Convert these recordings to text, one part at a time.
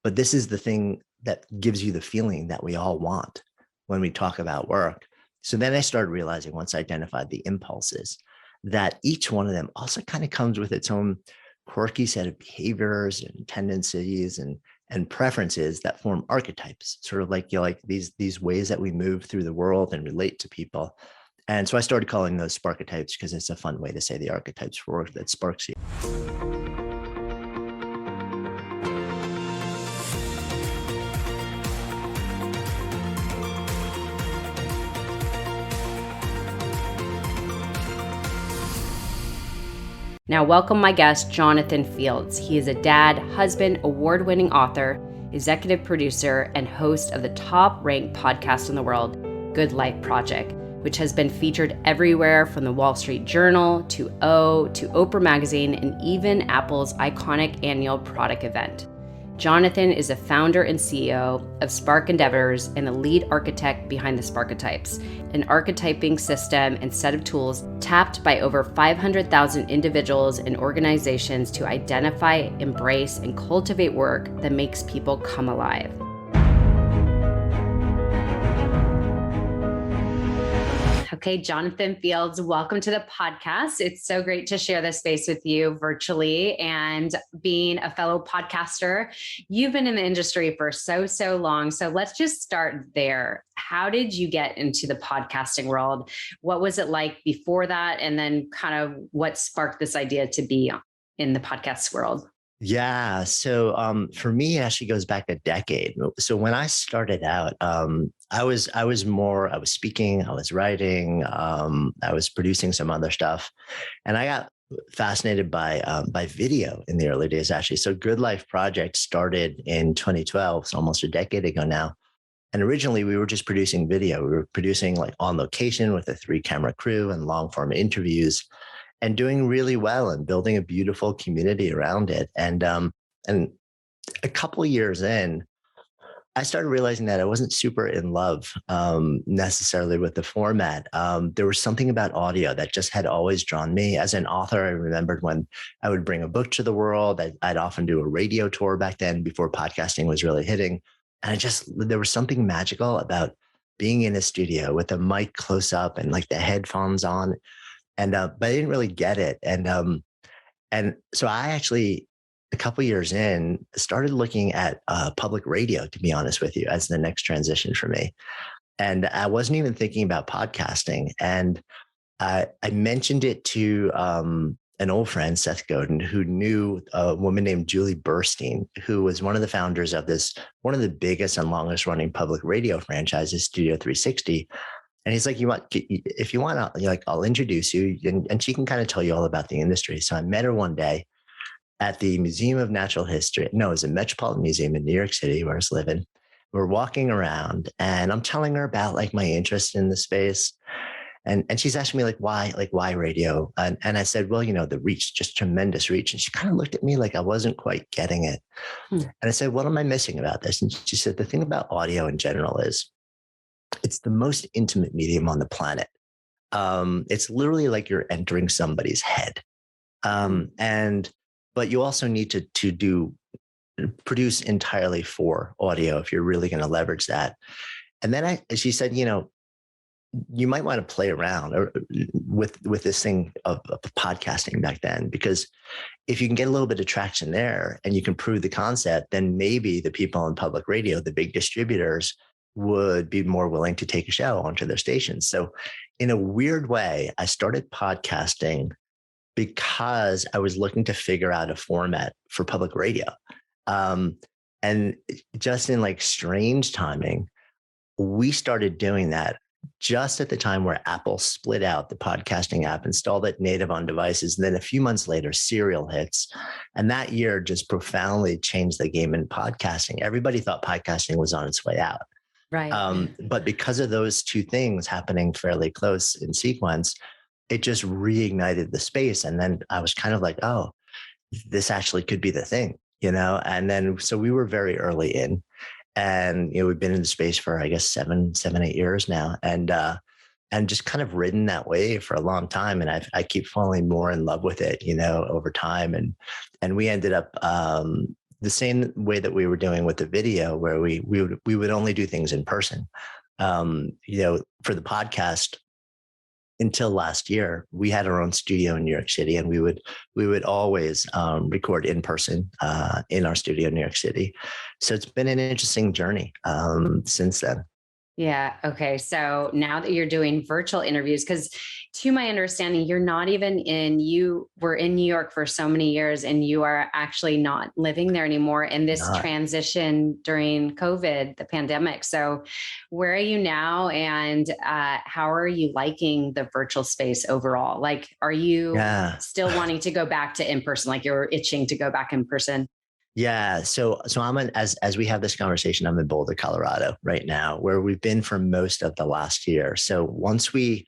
But this is the thing that gives you the feeling that we all want when we talk about work. So then I started realizing, once I identified the impulses, that each one of them also kind of comes with its own quirky set of behaviors and tendencies and preferences that form archetypes, sort of like, like these ways that we move through the world and relate to people. And so I started calling those Sparketypes because it's a fun way to say the archetypes for work that sparks you. Now, welcome my guest, Jonathan Fields. He is a dad, husband, award-winning author, executive producer, and host of the top-ranked podcast in the world, Good Life Project, which has been featured everywhere from the Wall Street Journal to Oprah Magazine and even Apple's iconic annual product event. Jonathan is the founder and CEO of Spark Endeavors and the lead architect behind the Sparketypes, an archetyping system and set of tools tapped by over 500,000 individuals and organizations to identify, embrace, and cultivate work that makes people come alive. Okay, Jonathan Fields, welcome to the podcast. It's so great to share this space with you virtually. And being a fellow podcaster, you've been in the industry for so long. So let's just start there. How did you get into the podcasting world? What was it like before that? And then kind of what sparked this idea to be in the podcast world? Yeah. So for me, it actually goes back a decade. So when I started out, I was speaking, I was writing, I was producing some other stuff, and I got fascinated by video in the early days, actually. So Good Life Project started in 2012, so almost a decade ago now. And originally we were just producing video. We were producing like on location with a 3-camera crew and long form interviews, and doing really well and building a beautiful community around it. And a couple of years in, I started realizing that I wasn't super in love necessarily with the format. There was something about audio that just had always drawn me. As an author, I remembered when I would bring a book to the world, I'd often do a radio tour back then before podcasting was really hitting. And there was something magical about being in a studio with a mic close up and like the headphones on. And but I didn't really get it. And so I actually, a couple of years in, started looking at public radio, to be honest with you, as the next transition for me. And I wasn't even thinking about podcasting. And I mentioned it to an old friend, Seth Godin, who knew a woman named Julie Burstein, who was one of the founders of one of the biggest and longest running public radio franchises, Studio 360. And he's like, if you want, I'll introduce you. And she can kind of tell you all about the industry. So I met her one day at the Museum of Natural History. No, it was a Metropolitan Museum in New York City where I was living. We're walking around and I'm telling her about like my interest in the space. And she's asking me why radio? And I said, well, the reach, just tremendous reach. And she kind of looked at me like I wasn't quite getting it. And I said, what am I missing about this? And she said, the thing about audio in general is it's the most intimate medium on the planet. It's literally like you're entering somebody's head. But you also need to produce entirely for audio if you're really going to leverage that. And then she said, you might want to play around with this thing of podcasting back then, because if you can get a little bit of traction there and you can prove the concept, then maybe the people on public radio, the big distributors, would be more willing to take a show onto their stations. So in a weird way, I started podcasting because I was looking to figure out a format for public radio. And just in like strange timing, we started doing that just at the time where Apple split out the podcasting app, installed it native on devices. And then a few months later, Serial hits. And that year just profoundly changed the game in podcasting. Everybody thought podcasting was on its way out. Right. But because of those two things happening fairly close in sequence, it just reignited the space. And then I was kind of like, oh, this actually could be the thing, And then, so we were very early in, and, we've been in the space for, I guess, 7, 8 years now. And just kind of ridden that wave for a long time. And I keep falling more in love with it, over time. And we ended up the same way that we were doing with the video, where we would only do things in person. For the podcast, until last year, we had our own studio in New York City, and we would always record in person in our studio in New York City. So it's been an interesting journey since then. Yeah. Okay. So now that you're doing virtual interviews, because to my understanding, you're not even you were in New York for so many years and you are actually not living there anymore in this Not, transition during COVID, the pandemic. So where are you now? And how are you liking the virtual space overall? Like, are you yeah. still wanting to go back to in person? Like you're itching to go back in person? Yeah. So as we have this conversation, I'm in Boulder, Colorado right now, where we've been for most of the last year. So once we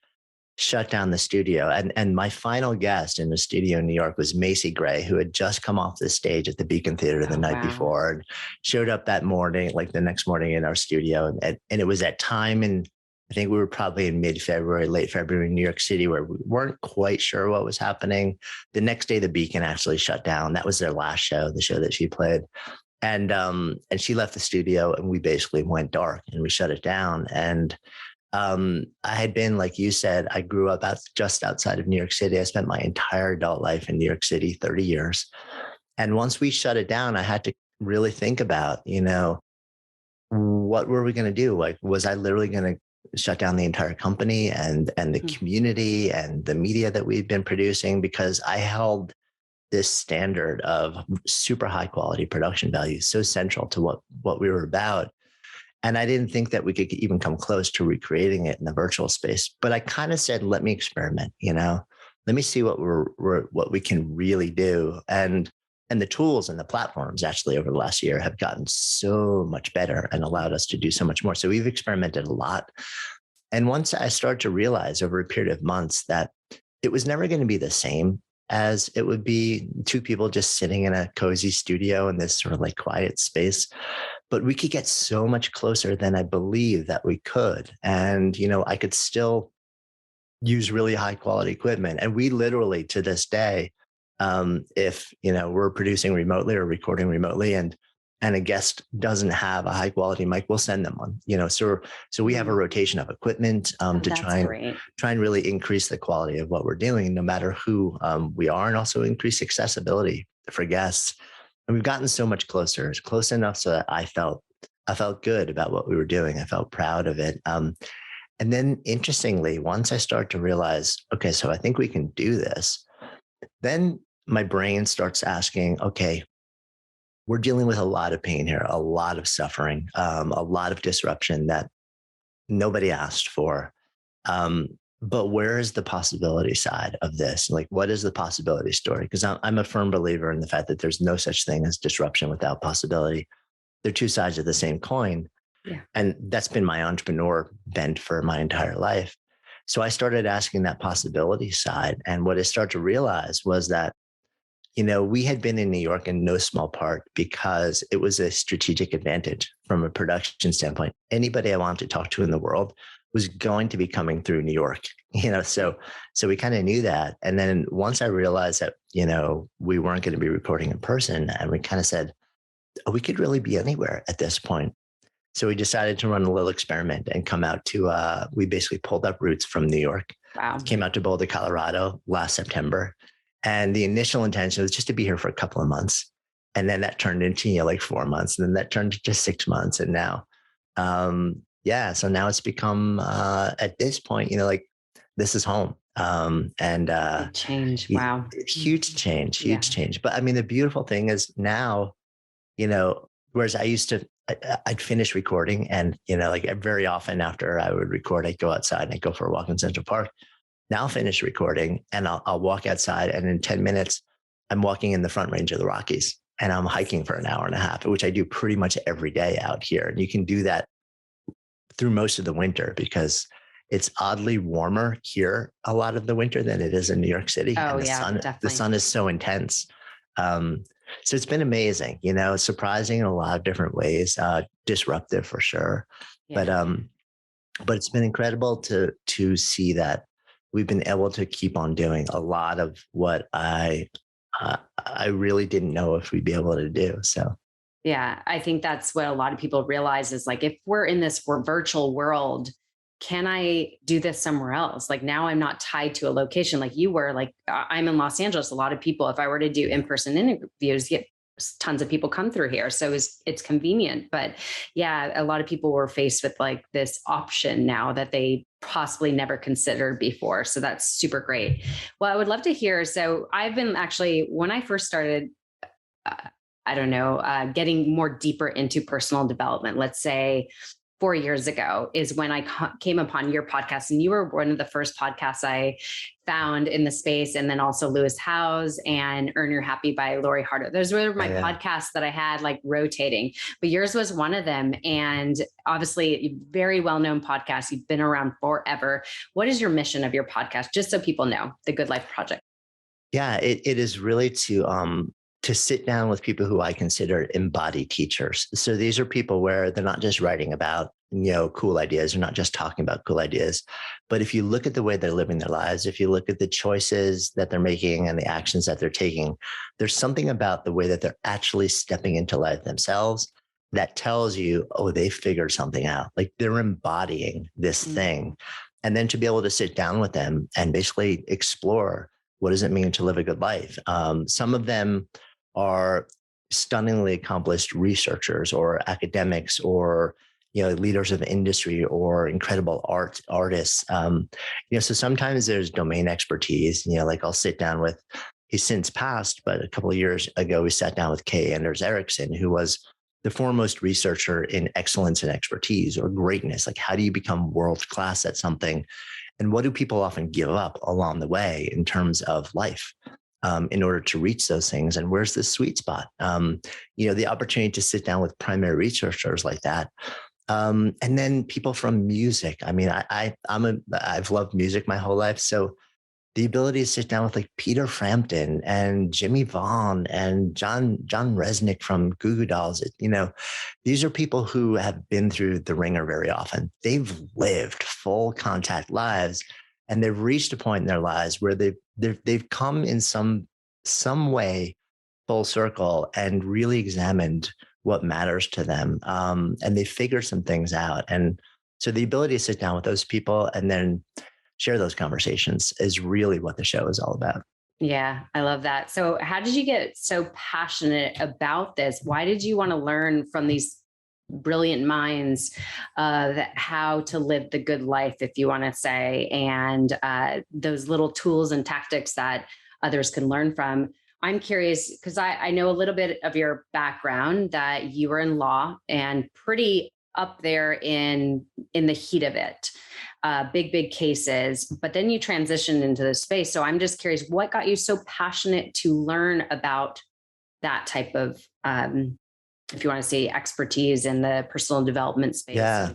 shut down the studio, and my final guest in the studio in New York was Macy Gray, who had just come off the stage at the Beacon Theater the night before, and showed up that morning, like the next morning in our studio. And it was that time, and I think we were probably in mid-February, late February in New York City, where we weren't quite sure what was happening. The next day, the Beacon actually shut down. That was their last show, the show that she played. And she left the studio, and we basically went dark and we shut it down. And I had been, like you said, I grew up just outside of New York City. I spent my entire adult life in New York City, 30 years. And once we shut it down, I had to really think about, what were we going to do? Like, was I literally going to shut down the entire company and the community and the media that we've been producing? Because I held this standard of super high quality production value so central to what we were about. And I didn't think that we could even come close to recreating it in the virtual space. But I kind of said, let me experiment, let me see what we can really do. And the tools and the platforms actually over the last year have gotten so much better and allowed us to do so much more. So we've experimented a lot. And once I started to realize over a period of months that it was never going to be the same as it would be two people just sitting in a cozy studio in this sort of like quiet space, but we could get so much closer than I believe that we could. And, I could still use really high quality equipment. And we literally, to this day, if, we're producing remotely or recording remotely and a guest doesn't have a high quality mic, we'll send them one, so we have a rotation of equipment to try and really increase the quality of what we're doing, no matter who we are, and also increase accessibility for guests. And we've gotten so much closer. It's close enough so that I felt good about what we were doing. I felt proud of it. And then interestingly, once I start to realize, okay, so I think we can do this, then my brain starts asking, okay, we're dealing with a lot of pain here, a lot of suffering, a lot of disruption that nobody asked for. But where is the possibility side of this? Like, what is the possibility story? Because I'm a firm believer in the fact that there's no such thing as disruption without possibility. They're two sides of the same coin. Yeah. And that's been my entrepreneur bent for my entire life. So I started asking that possibility side. And what I started to realize was that, we had been in New York in no small part because it was a strategic advantage from a production standpoint. Anybody I wanted to talk to in the world was going to be coming through New York, so we kind of knew that. And then once I realized that, we weren't going to be recording in person, and we kind of said, oh, we could really be anywhere at this point. So we decided to run a little experiment and come out to, we basically pulled up roots from New York, came out to Boulder, Colorado last September. And the initial intention was just to be here for a couple of months. And then that turned into, like 4 months. And then that turned to just 6 months. And now, so now it's become, at this point, like this is home. Change. Wow. Huge change. But I mean, the beautiful thing is now, whereas I used to, I'd finish recording and, like very often after I would record, I'd go outside and I'd go for a walk in Central Park. Now I'll finish recording and I'll walk outside, and in 10 minutes, I'm walking in the Front Range of the Rockies and I'm hiking for an hour and a half, which I do pretty much every day out here. And you can do that through most of the winter because it's oddly warmer here a lot of the winter than it is in New York City. Oh, and the sun is so intense. So it's been amazing, surprising in a lot of different ways, disruptive for sure. Yeah. But it's been incredible to see that we've been able to keep on doing a lot of what I I really didn't know if we'd be able to do. So Yeah, I think that's what a lot of people realize is like, if we're in this virtual world, can I do this somewhere else? Like now I'm not tied to a location like you were. Like I'm in Los Angeles. A lot of people, if I were to do in-person interviews, get tons of people come through here. So it's convenient. But yeah, a lot of people were faced with like this option now that they possibly never considered before. So that's super great. Well, I would love to hear. So I've been actually, when I first started, uh, I don't know, getting more deeper into personal development, let's say 4 years ago, is when I came upon your podcast. And you were one of the first podcasts I found in the space. And then also Lewis Howes and Earn Your Happy by Lori Harder. Those were my podcasts that I had like rotating, but yours was one of them. And obviously very well-known podcast. You've been around forever. What is your mission of your podcast? Just so people know, the Good Life Project. Yeah, it is really to sit down with people who I consider embodied teachers. So these are people where they're not just writing about, cool ideas. They're not just talking about cool ideas. But if you look at the way they're living their lives, if you look at the choices that they're making and the actions that they're taking, there's something about the way that they're actually stepping into life themselves that tells you, oh, they figured something out. Like they're embodying this thing. And then to be able to sit down with them and basically explore, what does it mean to live a good life? Some of them are stunningly accomplished researchers or academics or leaders of industry or incredible artists. So sometimes there's domain expertise. Like I'll sit down with. He's since passed, but a couple of years ago we sat down with Kay Anders Ericsson, who was the foremost researcher in excellence and expertise or greatness. Like, how do you become world class at something? And what do people often give up along the way in terms of life? In order to reach those things, and where's the sweet spot? The opportunity to sit down with primary researchers like that, and then people from music. I mean, I've loved music my whole life, so the ability to sit down with like Peter Frampton and Jimmy Vaughn and John Resnick from Goo Goo Dolls. These are people who have been through the ringer very often. They've lived full contact lives. And they've reached a point in their lives where they've come in some way full circle and really examined what matters to them, and they figured some things out. And so the ability to sit down with those people and then share those conversations is really what the show is all about. Yeah, I love that. So how did you get so passionate about this? Why did you want to learn from these brilliant minds how to live the good life, if you want to say, and those little tools and tactics that others can learn from? I'm curious because I know a little bit of your background, that you were in law and pretty up there in the heat of it, big cases, but then you transitioned into this space. So I'm just curious, what got you so passionate to learn about that type of if you want to say expertise in the personal development space? Yeah.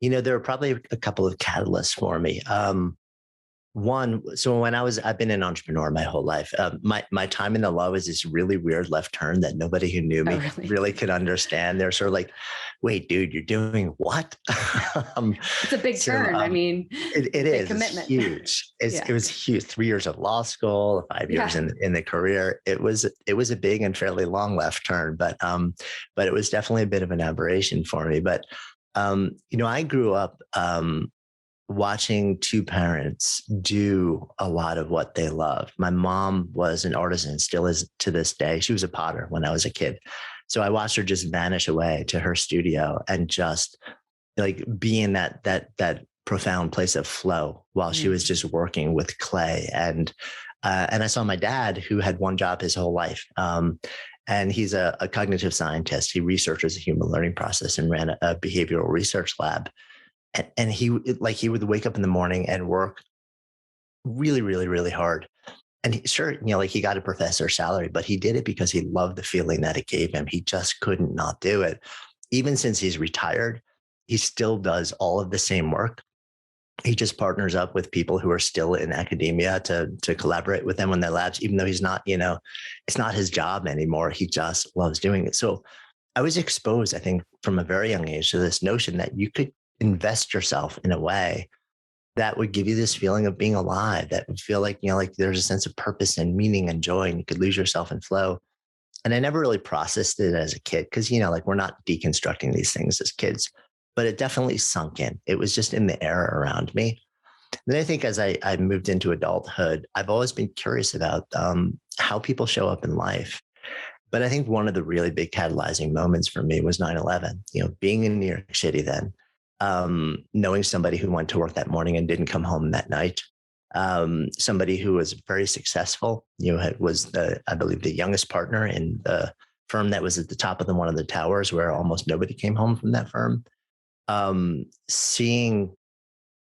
There were probably a couple of catalysts for me. One, so I've been an entrepreneur my whole life. My time in the law was this really weird left turn that nobody who knew me really could understand. They're sort of like, wait, dude, you're doing what? It's a big turn. I mean, it is commitment. It's huge. It was huge. 3 years of law school, 5 years in the career. It was a big and fairly long left turn, but it was definitely a bit of an aberration for me. But I grew up watching two parents do a lot of what they loved. My mom was an artisan, still is to this day. She was a potter when I was a kid. So I watched her just vanish away to her studio and just like be in that profound place of flow while she was just working with clay. And I saw my dad, who had one job his whole life. And he's a cognitive scientist. He researches the human learning process and ran a behavioral research lab. And he would wake up in the morning and work really, really, really hard. And he got a professor's salary, but he did it because he loved the feeling that it gave him. He just couldn't not do it. Even since he's retired, he still does all of the same work. He just partners up with people who are still in academia to collaborate with them in their labs, even though he's not, it's not his job anymore. He just loves doing it. So I was exposed, I think, from a very young age to this notion that you could invest yourself in a way that would give you this feeling of being alive, that would feel like, like there's a sense of purpose and meaning and joy, and you could lose yourself in flow. And I never really processed it as a kid because, like we're not deconstructing these things as kids, but it definitely sunk in. It was just in the air around me. Then I think as I moved into adulthood, I've always been curious about how people show up in life. But I think one of the really big catalyzing moments for me was 9/11, being in New York City then, knowing somebody who went to work that morning and didn't come home that night. Somebody who was very successful, was I believe the youngest partner in the firm that was at the top of one of the towers where almost nobody came home from that firm.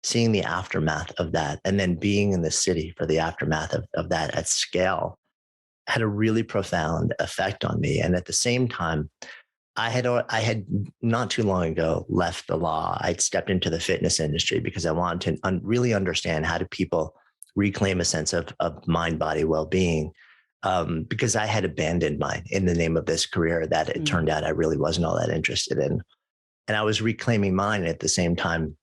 Seeing the aftermath of that, and then being in the city for the aftermath of that at scale, had a really profound effect on me. And at the same time, I had not too long ago left the law. I'd stepped into the fitness industry because I wanted to really understand how do people reclaim a sense of mind, body, well-being. Because I had abandoned mine in the name of this career that it turned out I really wasn't all that interested in. And I was reclaiming mine, and at the same time,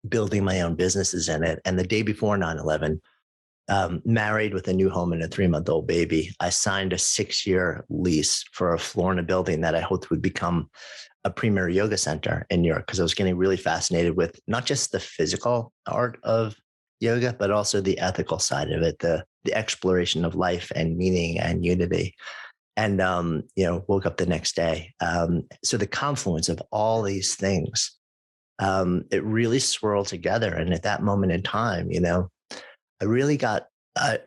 building my own businesses in it. And the day before 9/11, married with a new home and a 3-month-old baby, I signed a 6-year lease for a floor in a building that I hoped would become a premier yoga center in New York, because I was getting really fascinated with not just the physical art of yoga, but also the ethical side of it, the exploration of life and meaning and unity. And, woke up the next day. So the confluence of all these things, it really swirled together. And at that moment in time, I really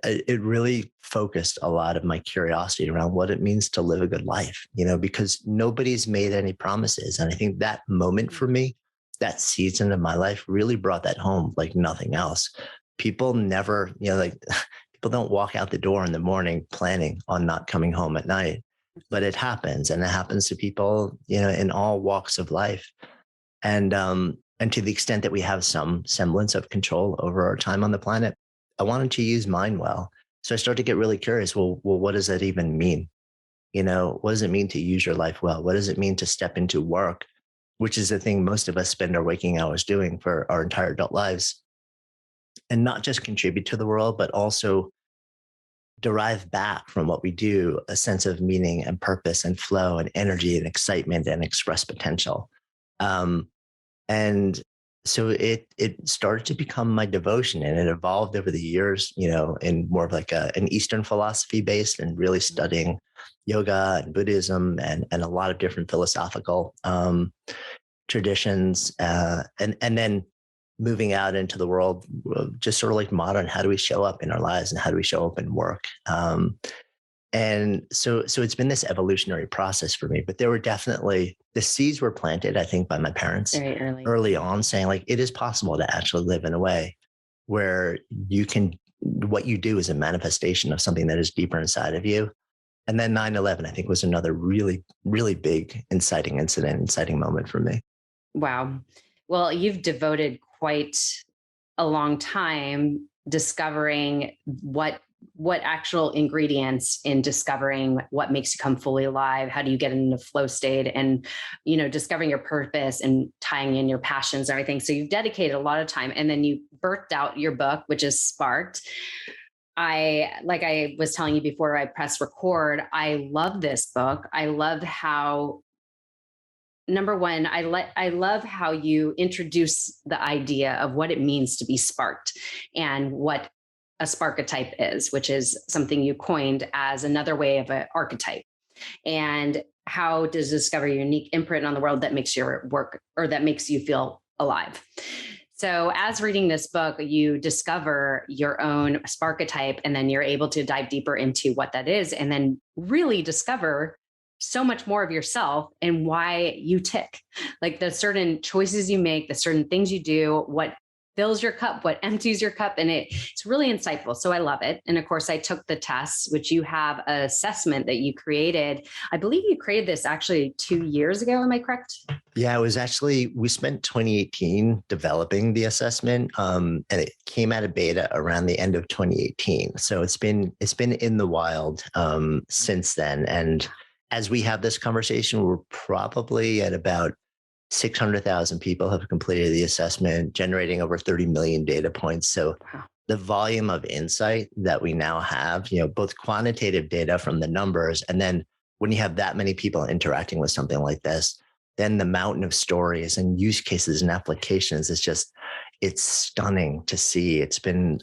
it really focused a lot of my curiosity around what it means to live a good life, because nobody's made any promises. And I think that moment for me, that season of my life, really brought that home like nothing else. People never, people don't walk out the door in the morning planning on not coming home at night, but it happens, and it happens to people, in all walks of life. And to the extent that we have some semblance of control over our time on the planet, I wanted to use mine well. So I started to get really curious. Well, what does that even mean? What does it mean to use your life well? What does it mean to step into work, which is the thing most of us spend our waking hours doing for our entire adult lives, and not just contribute to the world, but also derive back from what we do a sense of meaning and purpose and flow and energy and excitement and express potential. And so it started to become my devotion, and it evolved over the years, in more of like an Eastern philosophy based, and really studying yoga and Buddhism and a lot of different philosophical traditions, and then moving out into the world, just sort of like modern, how do we show up in our lives and how do we show up in work? And so it's been this evolutionary process for me, but there were definitely, the seeds were planted, I think, by my parents very early on, saying like, it is possible to actually live in a way where what you do is a manifestation of something that is deeper inside of you. And then 9/11, I think, was another really, really big inciting moment for me. Wow. Well, you've devoted quite a long time discovering what actual ingredients in discovering what makes you come fully alive. How do you get into flow state, and, discovering your purpose and tying in your passions and everything. So you've dedicated a lot of time, and then you birthed out your book, which is Sparked. Like I was telling you before I pressed record, I love this book. I love how, number one, I love how you introduce the idea of what it means to be sparked and what a sparketype is, which is something you coined as another way of an archetype, and how to discover your unique imprint on the world that makes your work, or that makes you feel alive. So as reading this book, you discover your own sparketype, and then you're able to dive deeper into what that is, and then really discover so much more of yourself and why you tick, like the certain choices you make, the certain things you do, what fills your cup, what empties your cup. And it's really insightful. So I love it. And of course, I took the tests, which you have an assessment that you created. I believe you created this actually 2 years ago. Am I correct? Yeah, it was actually, we spent 2018 developing the assessment, and it came out of beta around the end of 2018. So it's been in the wild since then. And as we have this conversation, we're probably at about 600,000 people have completed the assessment, generating over 30 million data points. So Wow. the volume of insight that we now have, both quantitative data from the numbers, and then when you have that many people interacting with something like this, then the mountain of stories and use cases and applications is it's stunning to see. It's been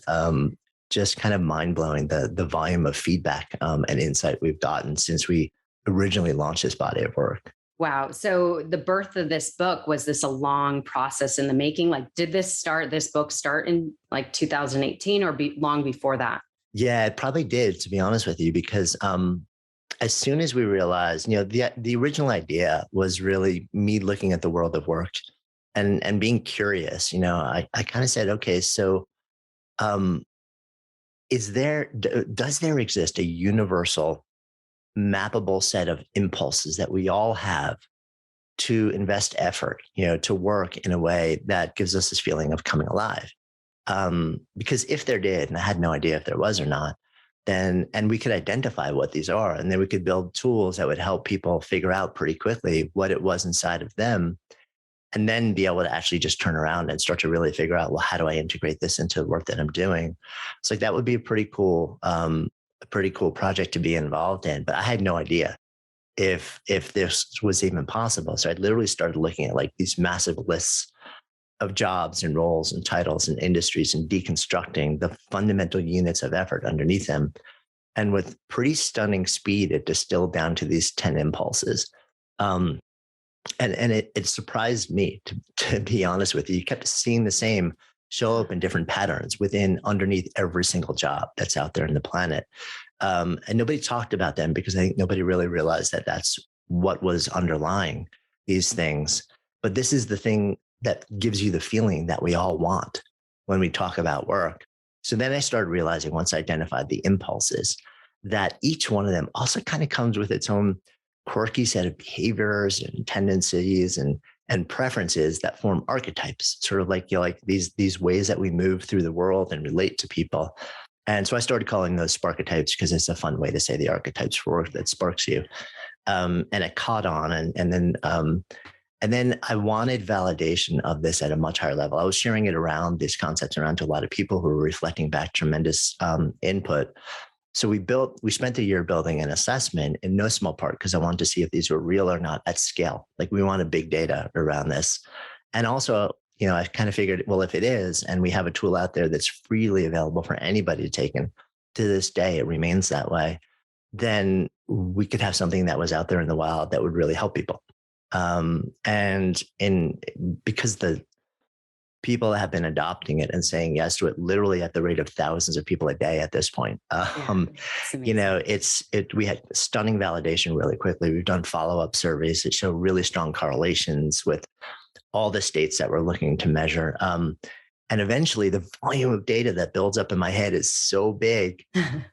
just kind of mind blowing, the volume of feedback and insight we've gotten since we originally launched this body of work. Wow. So the birth of this book, was this a long process in the making? Like, did this book start in like 2018 or long before that? Yeah, it probably did, to be honest with you, because as soon as we realized, the original idea was really me looking at the world of work and being curious. I kind of said, okay, so um, does there exist a universal mappable set of impulses that we all have to invest effort, to work in a way that gives us this feeling of coming alive? Because if there did, and I had no idea if there was or not, and we could identify what these are, and then we could build tools that would help people figure out pretty quickly what it was inside of them, and then be able to actually just turn around and start to really figure out, well, how do I integrate this into the work that I'm doing? It's like, that would be a pretty cool project to be involved in. But I had no idea if this was even possible. So I literally started looking at like these massive lists of jobs and roles and titles and industries and deconstructing the fundamental units of effort underneath them. And with pretty stunning speed, it distilled down to these 10 impulses. And it surprised me, to be honest with you. You kept seeing the same show up in different patterns underneath every single job that's out there in the planet. And nobody talked about them because I think nobody really realized that that's what was underlying these things. But this is the thing that gives you the feeling that we all want when we talk about work. So then I started realizing, once I identified the impulses, that each one of them also kind of comes with its own quirky set of behaviors and tendencies and preferences that form archetypes, sort of like, like these ways that we move through the world and relate to people. And so I started calling those Sparketypes because it's a fun way to say the archetypes for work that sparks you. And it caught on, and then I wanted validation of this at a much higher level. I was sharing it around, these concepts around, to a lot of people who were reflecting back tremendous input. So we spent a year building an assessment, in no small part because I wanted to see if these were real or not at scale. Like, we wanted big data around this. And also, I kind of figured, well, if it is, and we have a tool out there that's freely available for anybody to take, and to this day, it remains that way, then we could have something that was out there in the wild that would really help people. Because the people have been adopting it and saying yes to it literally at the rate of thousands of people a day at this point. We had stunning validation really quickly. We've done follow-up surveys that show really strong correlations with all the states that we're looking to measure. And eventually the volume of data that builds up in my head is so big,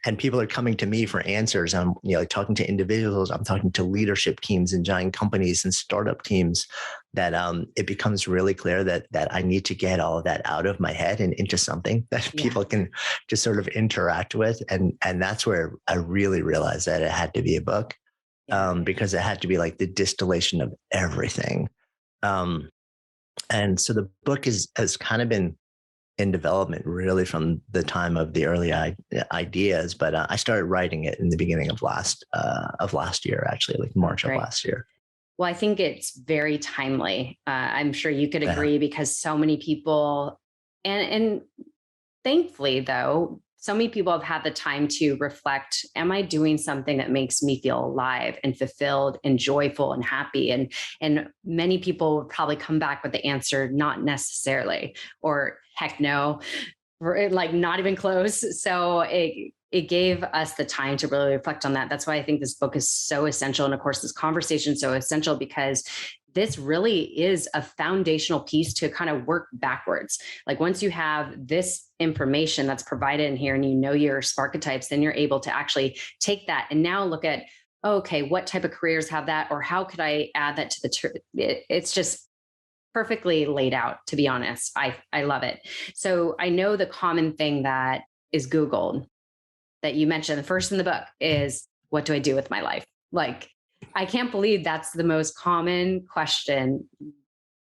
and people are coming to me for answers. I'm talking to individuals, I'm talking to leadership teams in giant companies and startup teams, that it becomes really clear that I need to get all of that out of my head and into something that people can just sort of interact with. And that's where I really realized that it had to be a book, because it had to be like the distillation of everything. And so the book has kind of been in development really from the time of the early ideas, but I started writing it in the beginning of last year, actually, like March of last year. Well, I think it's very timely. I'm sure you could agree, because so many people, and thankfully, though, so many people have had the time to reflect, am I doing something that makes me feel alive and fulfilled and joyful and happy? And many people would probably come back with the answer, not necessarily, or heck no, like not even close. So it gave us the time to really reflect on that. That's why I think this book is so essential. And of course, this conversation is so essential, because this really is a foundational piece to kind of work backwards. Like, once you have this information that's provided in here and you know your Sparketypes, then you're able to actually take that and now look at, okay, what type of careers have that? Or how could I add that to it's just perfectly laid out, to be honest. I love it. So I know the common thing that is Googled that you mentioned, the first in the book, is, what do I do with my life? Like, I can't believe that's the most common question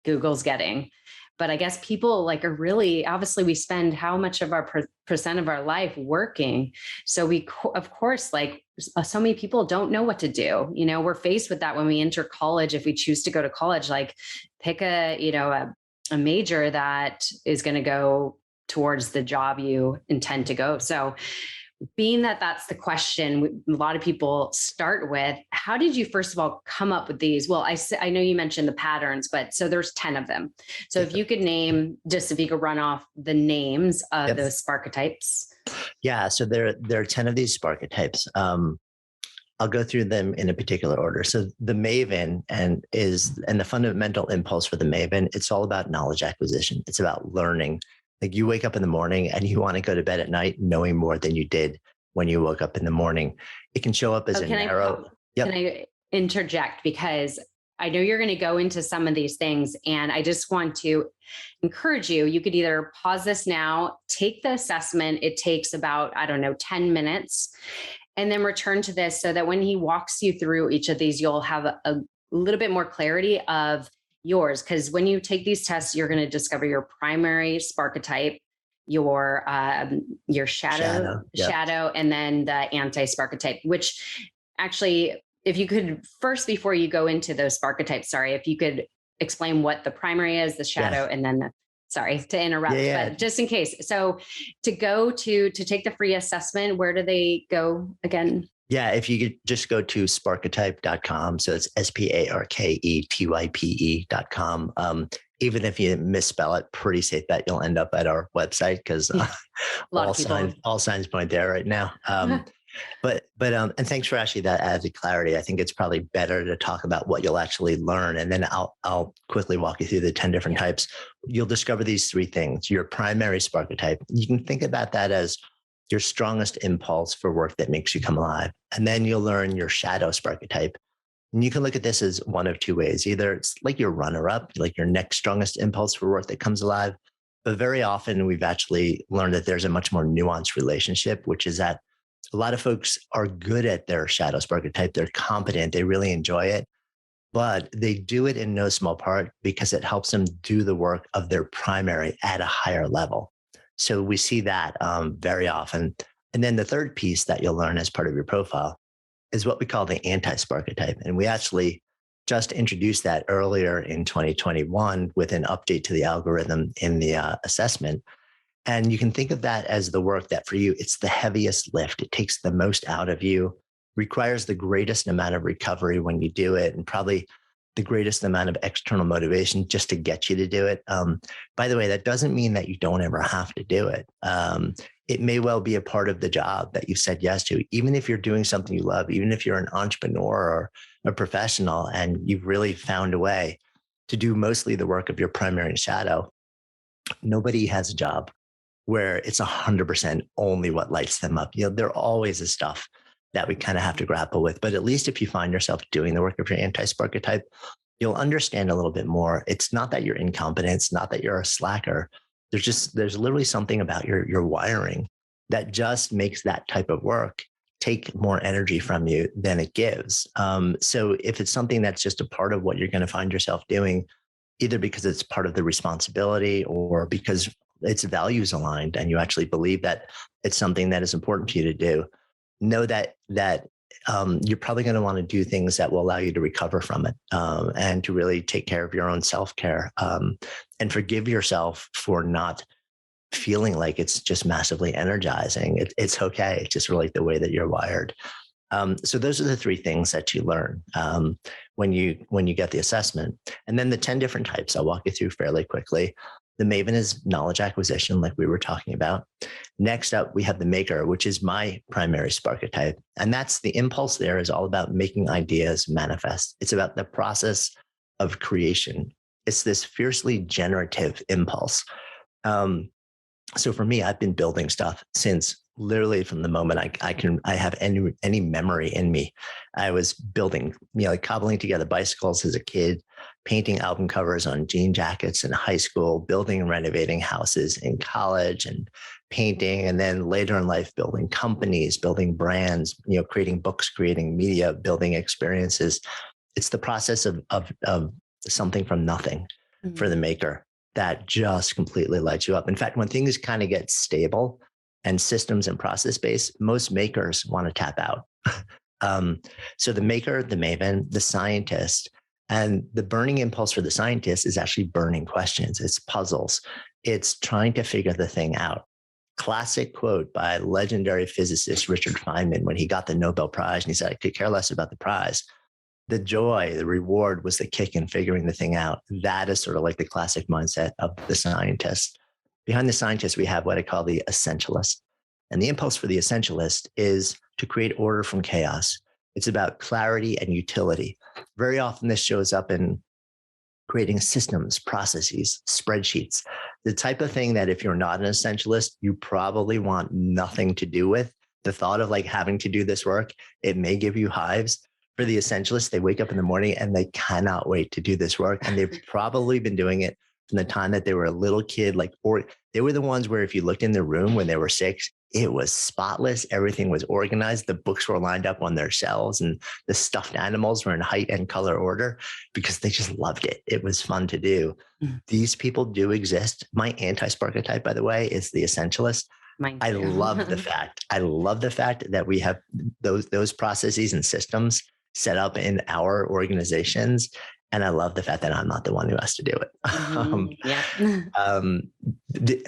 Google's getting. But I guess people like are really, obviously we spend how much of our percent of our life working. So we, of course, like so many people don't know what to do. You know, we're faced with that when we enter college. If we choose to go to college, like pick a major that is going to go towards the job you intend to go. So being that that's the question a lot of people start with, how did you first of all come up with these? Well, I know you mentioned the patterns, but so there's 10 of them. So if you could name, just if you could run off the names of those Sparketypes. Yeah, so there are 10 of these Sparketypes. I'll go through them in a particular order. So the Maven and the fundamental impulse for the Maven, it's all about knowledge acquisition. It's about learning. Like you wake up in the morning and you want to go to bed at night knowing more than you did when you woke up in the morning. It can show up as a narrow. Can I interject? Because I know you're going to go into some of these things, and I just want to encourage you. You could either pause this now, take the assessment. It takes about, 10 minutes, and then return to this so that when he walks you through each of these, you'll have a little bit more clarity of yours. Because when you take these tests, you're going to discover your primary Sparketype, your shadow, and then the AntiSparco, which actually, if you could first, before you go into those Sparketypes, if you could explain what the primary is, the shadow, and then sorry to interrupt, but just in case. So to take the free assessment, where do they go again? Yeah, if you could just go to sparketype.com. So it's SPARKETYPE.com. Even if you misspell it, pretty safe bet you'll end up at our website because all signs point there right now. But and thanks for actually that added clarity. I think it's probably better to talk about what you'll actually learn. And then I'll quickly walk you through the 10 different types. You'll discover these three things. Your primary Sparketype, you can think about that as your strongest impulse for work that makes you come alive. And then you'll learn your shadow Sparketype. And you can look at this as one of two ways. Either it's like your runner-up, like your next strongest impulse for work that comes alive. But very often we've actually learned that there's a much more nuanced relationship, which is that a lot of folks are good at their shadow Sparketype. They're competent. They really enjoy it, but they do it in no small part because it helps them do the work of their primary at a higher level. So we see that very often. And then the third piece that you'll learn as part of your profile is what we call the AntiSparco. And we actually just introduced that earlier in 2021 with an update to the algorithm in the assessment. And you can think of that as the work that for you, it's the heaviest lift. It takes the most out of you, requires the greatest amount of recovery when you do it, and probably the greatest amount of external motivation just to get you to do it. By the way, that doesn't mean that you don't ever have to do it. It may well be a part of the job that you've said yes to, even if you're doing something you love, even if you're an entrepreneur or a professional and you've really found a way to do mostly the work of your primary shadow. Nobody has a job where it's 100% only what lights them up. There always is stuff that we kind of have to grapple with. But at least if you find yourself doing the work of your AntiSparco, you'll understand a little bit more. It's not that you're incompetent. It's not that you're a slacker. There's literally something about your wiring that just makes that type of work take more energy from you than it gives. So if it's something that's just a part of what you're going to find yourself doing, either because it's part of the responsibility or because it's values aligned and you actually believe that it's something that is important to you to do, know that you're probably going to want to do things that will allow you to recover from it and to really take care of your own self-care and forgive yourself for not feeling like it's just massively energizing. It's okay. It's just really the way that you're wired. So those are the three things that you learn when you get the assessment. And then the 10 different types, I'll walk you through fairly quickly. The Maven is knowledge acquisition, like we were talking about. Next up, we have the Maker, which is my primary Sparketype. And that's the impulse there is all about making ideas manifest. It's about the process of creation. It's this fiercely generative impulse. So for me, I've been building stuff since literally from the moment I have any memory in me. I was building, like cobbling together bicycles as a kid, painting album covers on jean jackets in high school, building and renovating houses in college and painting. And then later in life, building companies, building brands, creating books, creating media, building experiences. It's the process of something from nothing. for the maker that just completely lights you up. In fact, when things kind of get stable and systems and process based, most makers want to tap out. So the maker, the maven, the scientist, and the burning impulse for the scientist is actually burning questions. It's puzzles. It's trying to figure the thing out. Classic quote by legendary physicist Richard Feynman when he got the Nobel Prize, and he said, I could care less about the prize. The joy, the reward was the kick in figuring the thing out. That is sort of like the classic mindset of the scientist. Behind the scientist, we have what I call the essentialist. And the impulse for the essentialist is to create order from chaos. It's about clarity and utility. Very often this shows up in creating systems, processes, spreadsheets, the type of thing that if you're not an essentialist, you probably want nothing to do with. The thought of like having to do this work, it may give you hives. For the essentialists, they wake up in the morning and they cannot wait to do this work. And they've probably been doing it from the time that they were a little kid, or they were the ones where if you looked in the room when they were 6, it was spotless. Everything was organized. The books were lined up on their shelves and the stuffed animals were in height and color order because they just loved it. It was fun to do. These people do exist. My anti-Sparketype, by the way, is the essentialist. I love the fact that we have those processes and systems set up in our organizations. And I love the fact that I'm not the one who has to do it.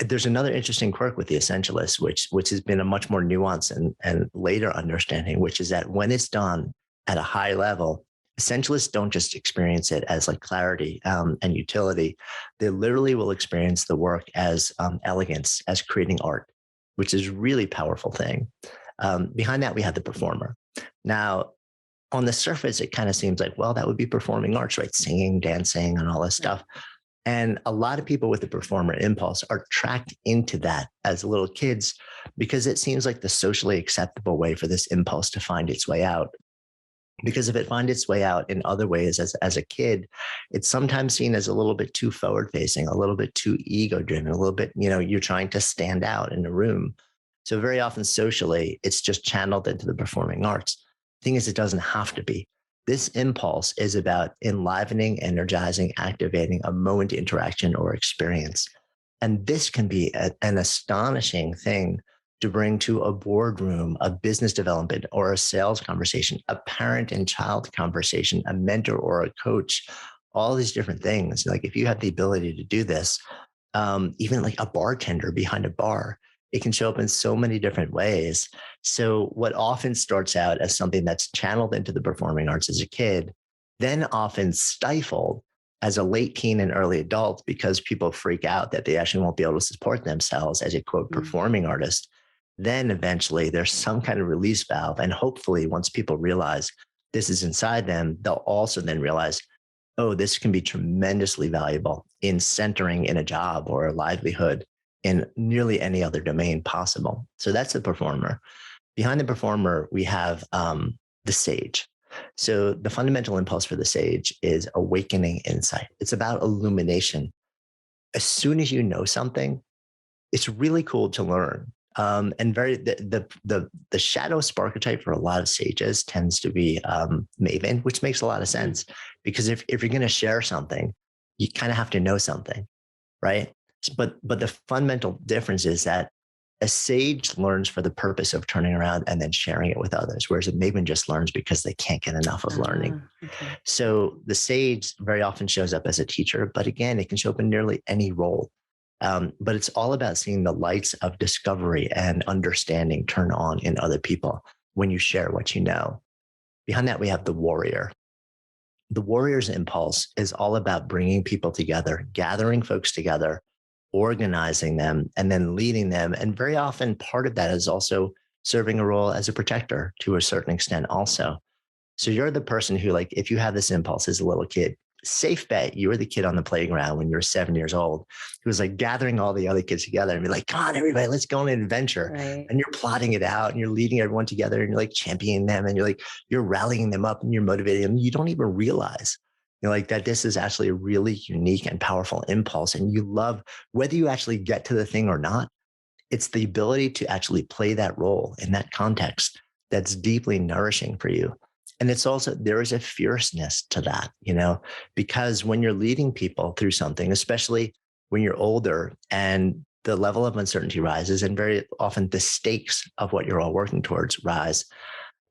There's another interesting quirk with the essentialist, which has been a much more nuanced and later understanding, which is that when it's done at a high level, essentialists don't just experience it as like clarity and utility. They literally will experience the work as elegance, as creating art, which is a really powerful thing. Behind that, we have the performer. Now, on the surface, it kind of seems like, well, that would be performing arts, right? Singing, dancing, and all this stuff. And a lot of people with the performer impulse are tracked into that as little kids because it seems like the socially acceptable way for this impulse to find its way out. Because if it finds its way out in other ways as a kid, it's sometimes seen as a little bit too forward facing, a little bit too ego driven, a little bit, you're trying to stand out in a room. So very often socially, it's just channeled into the performing arts. Thing is, it doesn't have to be. This impulse is about enlivening, energizing, activating a moment interaction or experience. And this can be an astonishing thing to bring to a boardroom, a business development or a sales conversation, a parent and child conversation, a mentor or a coach, all these different things. Like if you have the ability to do this, even like a bartender behind a bar, it can show up in so many different ways. So what often starts out as something that's channeled into the performing arts as a kid, then often stifled as a late teen and early adult because people freak out that they actually won't be able to support themselves as a quote performing artist. Then eventually there's some kind of release valve. And hopefully once people realize this is inside them, they'll also then realize, oh, this can be tremendously valuable in centering in a job or a livelihood in nearly any other domain possible. So that's the performer. Behind the performer, we have the sage. So the fundamental impulse for the sage is awakening insight. It's about illumination. As soon as you know something, it's really cool to learn. And the shadow Sparketype for a lot of sages tends to be maven, which makes a lot of sense because if you're going to share something, you kind of have to know something, right? But the fundamental difference is that a sage learns for the purpose of turning around and then sharing it with others, whereas a maven just learns because they can't get enough of learning. Okay. So the sage very often shows up as a teacher, but again, it can show up in nearly any role. But it's all about seeing the lights of discovery and understanding turn on in other people when you share what you know. Behind that, we have the warrior. The warrior's impulse is all about bringing people together, gathering folks together, organizing them, and then leading them. And very often part of that is also serving a role as a protector to a certain extent also. So you're the person who, like, if you have this impulse as a little kid, safe bet you were the kid on the playground when you were 7 years old who was like gathering all the other kids together and be like, come on, everybody, let's go on an adventure. Right. And you're plotting it out and you're leading everyone together and you're like championing them and you're rallying them up and you're motivating them. You don't even realize like that this is actually a really unique and powerful impulse. And you love, whether you actually get to the thing or not, it's the ability to actually play that role in that context that's deeply nourishing for you. And it's also, there is a fierceness to that, because when you're leading people through something, especially when you're older and the level of uncertainty rises, and very often the stakes of what you're all working towards rise,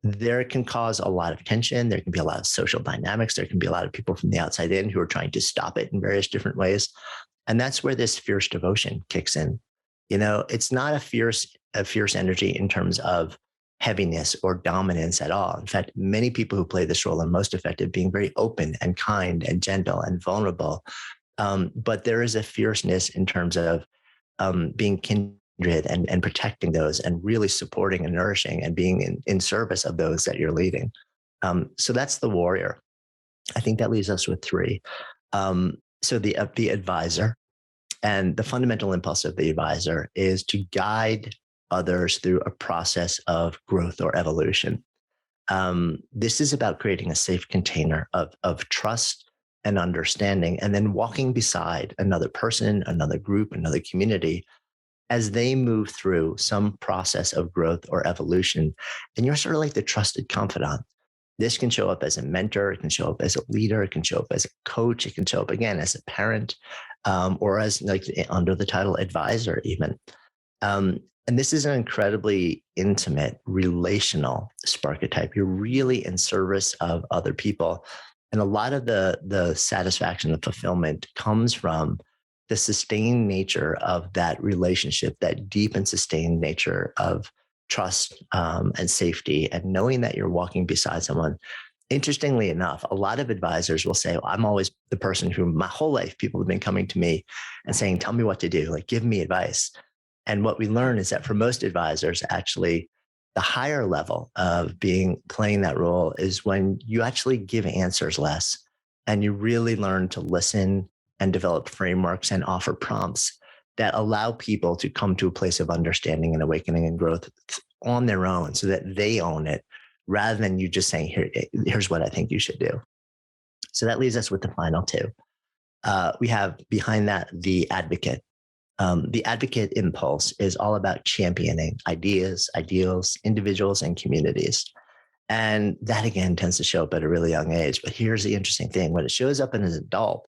there can cause a lot of tension. There can be a lot of social dynamics. There can be a lot of people from the outside in who are trying to stop it in various different ways. And that's where this fierce devotion kicks in. It's not a fierce energy in terms of heaviness or dominance at all. In fact, many people who play this role are most effective being very open and kind and gentle and vulnerable. But there is a fierceness in terms of being kindred and protecting those and really supporting and nourishing and being in service of those that you're leading. So that's the warrior. I think that leaves us with three. So the advisor, and the fundamental impulse of the advisor is to guide others through a process of growth or evolution. This is about creating a safe container of trust and understanding, and then walking beside another person, another group, another community as they move through some process of growth or evolution. And you're sort of like the trusted confidant. This can show up as a mentor, it can show up as a leader, it can show up as a coach, it can show up again as a parent, or as like under the title advisor even. And this is an incredibly intimate, relational Sparketype. You're really in service of other people. And a lot of the satisfaction, the fulfillment comes from the sustained nature of that relationship, that deep and sustained nature of trust and safety, and knowing that you're walking beside someone. Interestingly enough, a lot of advisors will say, well, I'm always the person who my whole life people have been coming to me and saying, tell me what to do, like give me advice. And what we learn is that for most advisors, actually, the higher level of playing that role is when you actually give answers less and you really learn to listen and develop frameworks and offer prompts that allow people to come to a place of understanding and awakening and growth on their own so that they own it, rather than you just saying, here's what I think you should do. So that leaves us with the final two. We have behind that the advocate. The advocate impulse is all about championing ideas, ideals, individuals, and communities. And that, again, tends to show up at a really young age. But here's the interesting thing. When it shows up in an adult,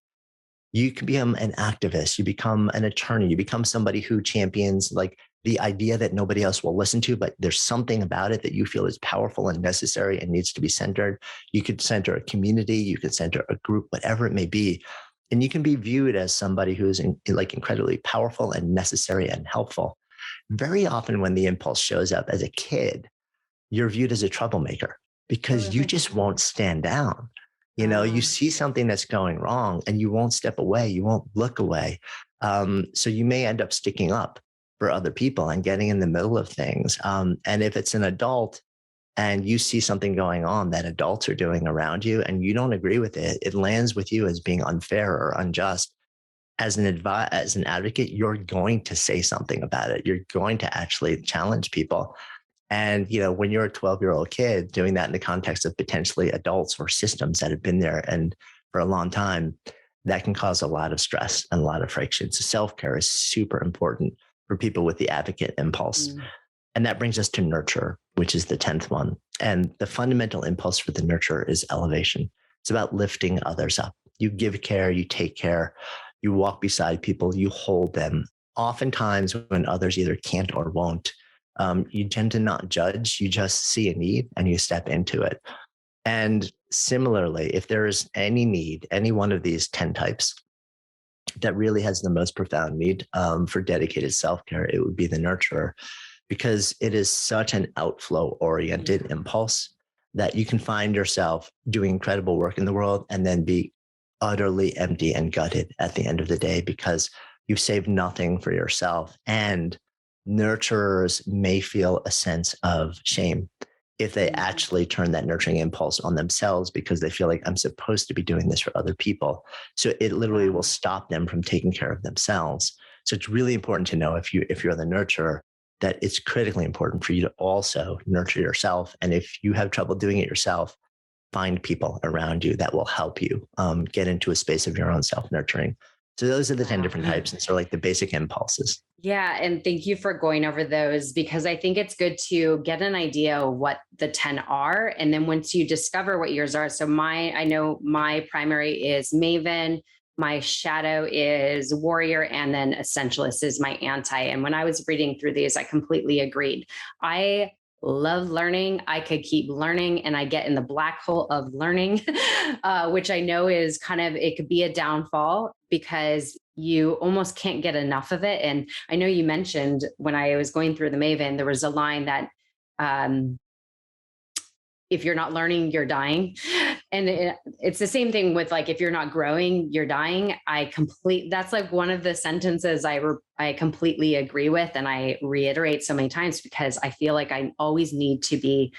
you can become an activist, you become an attorney, you become somebody who champions like the idea that nobody else will listen to, but there's something about it that you feel is powerful and necessary and needs to be centered. You could center a community, you could center a group, whatever it may be. And you can be viewed as somebody who is incredibly powerful and necessary and helpful. Very often when the impulse shows up as a kid, you're viewed as a troublemaker because you just won't stand down. You see something that's going wrong and you won't step away, you won't look away. So you may end up sticking up for other people and getting in the middle of things. And if it's an adult and you see something going on that adults are doing around you and you don't agree with it, it lands with you as being unfair or unjust. As an advocate, you're going to say something about it. You're going to actually challenge people. And, when you're a 12-year-old kid doing that in the context of potentially adults or systems that have been there and for a long time, that can cause a lot of stress and a lot of friction. So self-care is super important for people with the advocate impulse. And that brings us to nurture, which is the 10th one. And the fundamental impulse for the nurture is elevation. It's about lifting others up. You give care, you take care, you walk beside people, you hold them. Oftentimes when others either can't or won't, you tend to not judge, you just see a need and you step into it. And similarly, if there is any need, any one of these 10 types that really has the most profound need for dedicated self-care, it would be the nurturer, because it is such an outflow-oriented impulse that you can find yourself doing incredible work in the world and then be utterly empty and gutted at the end of the day because you've saved nothing for yourself. And nurturers may feel a sense of shame if they actually turn that nurturing impulse on themselves because they feel like I'm supposed to be doing this for other people. So it literally will stop them from taking care of themselves. So it's really important to know if you're the nurturer, that it's critically important for you to also nurture yourself. And if you have trouble doing it yourself, find people around you that will help you get into a space of your own self-nurturing. So those are the 10 different types. And so like the basic impulses. Yeah, and thank you for going over those because I think it's good to get an idea of what the 10 are. And then once you discover what yours are, so I know my primary is Maven, my shadow is Warrior, and then Essentialist is my anti. And when I was reading through these, I completely agreed. I love learning. I could keep learning and I get in the black hole of learning, which I know is it could be a downfall because you almost can't get enough of it. And I know you mentioned when I was going through the Maven, there was a line that um, if you're not learning, you're dying. And it's the same thing with like, if you're not growing, you're dying. That's like one of the sentences I completely agree with. And I reiterate so many times because I feel like I always need to be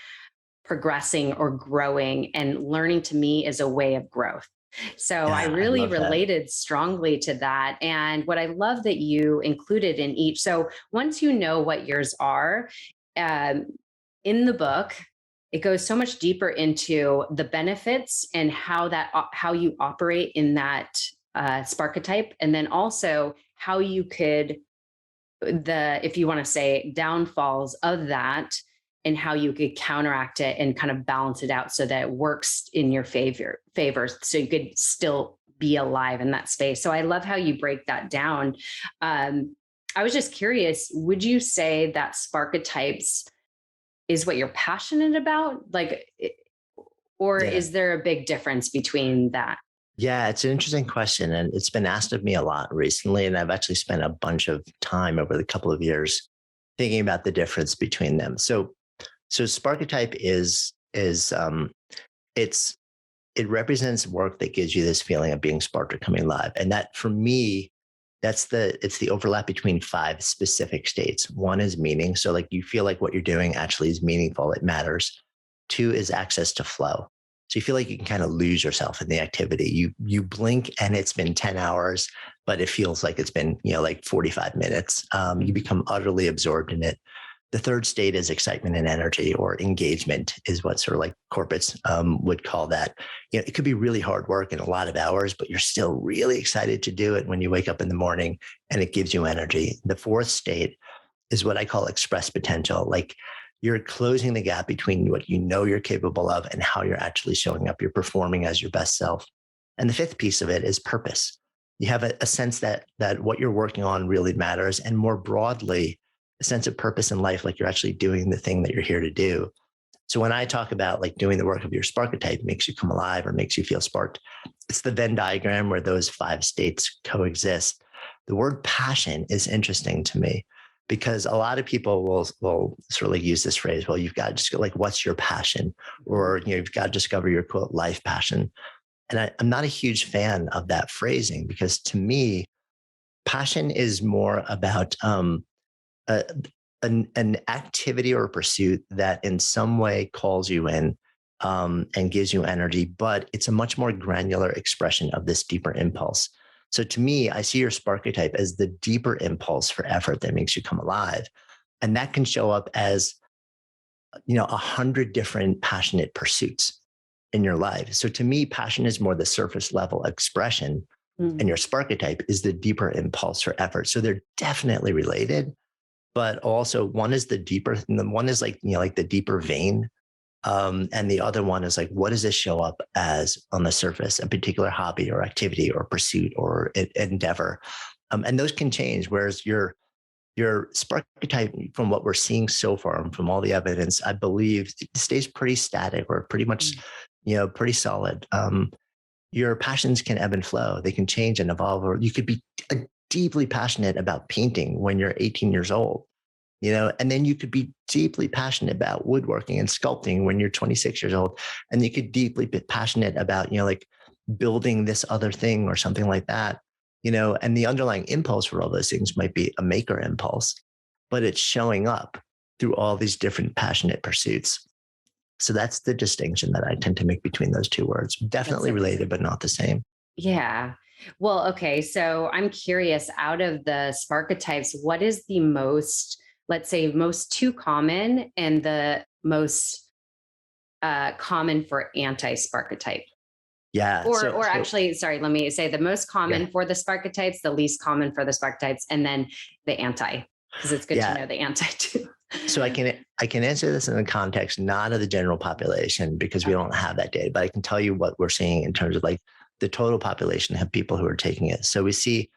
progressing or growing, and learning to me is a way of growth. So I Yeah, I really love that. related strongly to that. And what I love that you included in each. So once you know what yours are, um, in the book, it goes so much deeper into the benefits and how you operate in that Sparketype, and then also how you could if you want to say downfalls of that, and how you could counteract it and kind of balance it out so that it works in your favor so you could still be alive in that space. So I love how you break that down. I was just curious, would you say that Sparketypes is what you're passionate about, or Yeah. is there a big difference between that? Yeah, it's an interesting question. And it's been asked of me a lot recently. And I've actually spent a bunch of time over the couple of years thinking about the difference between them. So Sparketype is it's it represents work that gives you this feeling of being sparked or coming alive. And that for me, it's the overlap between five specific states. One is meaning. So like you feel like what you're doing actually is meaningful, it matters. Two is access to flow. So you feel like you can kind of lose yourself in the activity. You blink and it's been 10 hours, but it feels like it's been, like 45 minutes. You become utterly absorbed in it. The third state is excitement and energy, or engagement is what sort of like corporates would call that. It could be really hard work and a lot of hours, but you're still really excited to do it when you wake up in the morning, and it gives you energy. The fourth state is what I call express potential. Like you're closing the gap between what you know you're capable of and how you're actually showing up. You're performing as your best self. And the fifth piece of it is purpose. You have a sense that what you're working on really matters, and more broadly, a sense of purpose in life, like you're actually doing the thing that you're here to do. So when I talk about like doing the work of your Sparketype makes you come alive or makes you feel sparked, it's the Venn diagram where those five states coexist. The word passion is interesting to me because a lot of people will sort of like use this phrase, well, you've got to just go like, what's your passion? Or, you've got to discover your quote life passion. And I'm not a huge fan of that phrasing because to me, passion is more about a, an activity or a pursuit that in some way calls you in and gives you energy, but it's a much more granular expression of this deeper impulse. So to me, I see your Sparketype as the deeper impulse for effort that makes you come alive. And that can show up as, 100 different passionate pursuits in your life. So to me, passion is more the surface level expression, and your Sparketype is the deeper impulse for effort. So they're definitely related, but also one is the deeper, and the one is like, like the deeper vein. And the other one is like, what does this show up as on the surface, a particular hobby or activity or pursuit or endeavor? And those can change. Whereas your Sparketype, from what we're seeing so far and from all the evidence, I believe it stays pretty static or pretty much, pretty solid. Your passions can ebb and flow. They can change and evolve, or you could be deeply passionate about painting when you're 18 years old, and then you could be deeply passionate about woodworking and sculpting when you're 26 years old. And you could deeply be passionate about, like building this other thing or something like that, and the underlying impulse for all those things might be a maker impulse, but it's showing up through all these different passionate pursuits. So that's the distinction that I tend to make between those two words. That's Definitely a related, but not the same. Yeah. Well, okay. So I'm curious, out of the Sparketypes, what is the most, let's say, most too common and the most common for anti-Sparketype? Yeah. Or actually, sorry, let me say the most common for the Sparketypes, the least common for the Sparketypes, and then the anti, because it's good to know the anti too. So I can answer this in the context not of the general population, because we don't have that data, but I can tell you what we're seeing in terms of like the total population of people who are taking it. So we see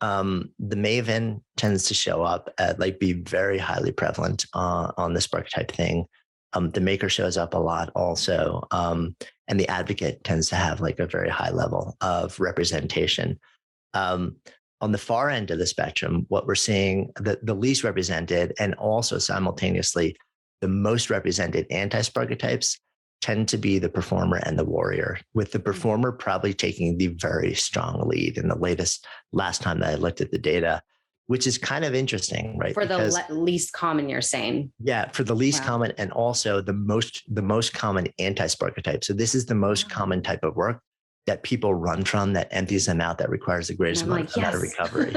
the Maven tends to show up at like be very highly prevalent on the Sparketype thing. The Maker shows up a lot also. And the Advocate tends to have like a very high level of representation. On the far end of the spectrum, what we're seeing, the least represented and also simultaneously the most represented anti-Sparketypes tend to be the Performer and the Warrior, with the Performer probably taking the very strong lead in the last time that I looked at the data, which is kind of interesting, right? For the least common, you're saying? Yeah, for the least common, and also the most common anti-Sparketype. So this is the most common type of work that people run from, that empties them out, that requires the greatest amount of recovery.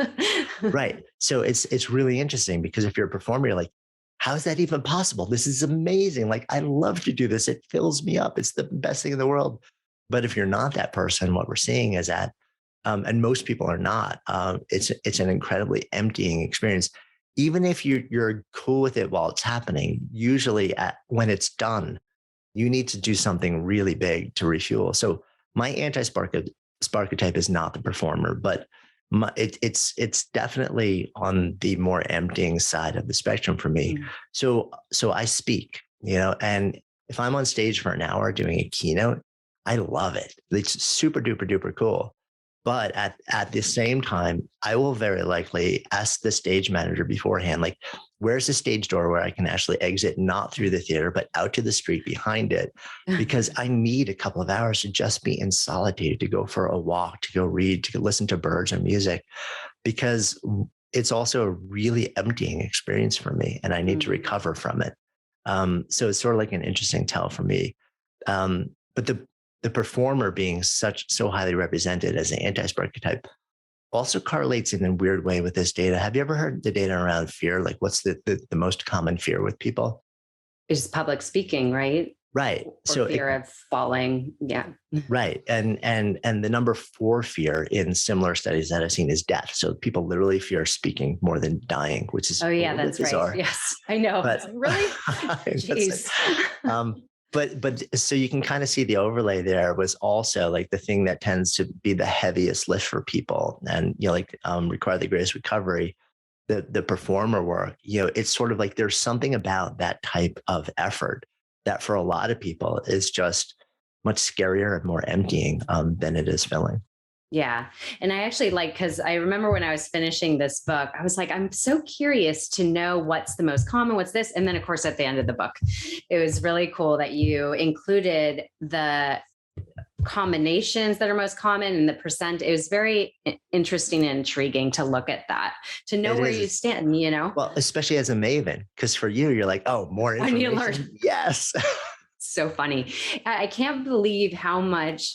Right. So it's really interesting, because if you're a performer, you're like, how is that even possible? This is amazing. Like, I love to do this. It fills me up. It's the best thing in the world. But if you're not that person, what we're seeing is that, and most people are not, it's an incredibly emptying experience. Even if you're cool with it while it's happening, usually when it's done, you need to do something really big to refuel. So my anti-Sparketype is not the Performer, but it's definitely on the more emptying side of the spectrum for me. So I speak, and if I'm on stage for an hour doing a keynote, I love it. It's super duper duper cool. But at the same time, I will very likely ask the stage manager beforehand, like, where's the stage door where I can actually exit, not through the theater, but out to the street behind it? Because I need a couple of hours to just be in solitude, to go for a walk, to go read, to listen to birds or music, because it's also a really emptying experience for me, and I need to recover from it. So it's sort of like an interesting tell for me. But the Performer being so highly represented as an anti-Sparketype also correlates in a weird way with this data. Have you ever heard the data around fear? Like, what's the most common fear with people? It's public speaking, right? Right. Or so fear of falling. Yeah. Right. And the number 4 fear in similar studies that I've seen is death. So people literally fear speaking more than dying, which is that's bizarre. Right. Yes, I know. But, really? Jeez. But so you can kind of see the overlay there was also like the thing that tends to be the heaviest lift for people, and require the greatest recovery, the Performer work. It's sort of like there's something about that type of effort that for a lot of people is just much scarier and more emptying than it is filling. Yeah. And I actually because I remember when I was finishing this book, I was like, I'm so curious to know what's the most common, what's this. And then of course, at the end of the book, it was really cool that you included the combinations that are most common and the percent. It was very interesting and intriguing to look at that, to know where you stand, Well, especially as a Maven, because for you're like, oh, more information. I need to learn. Yes. So funny. I can't believe how much.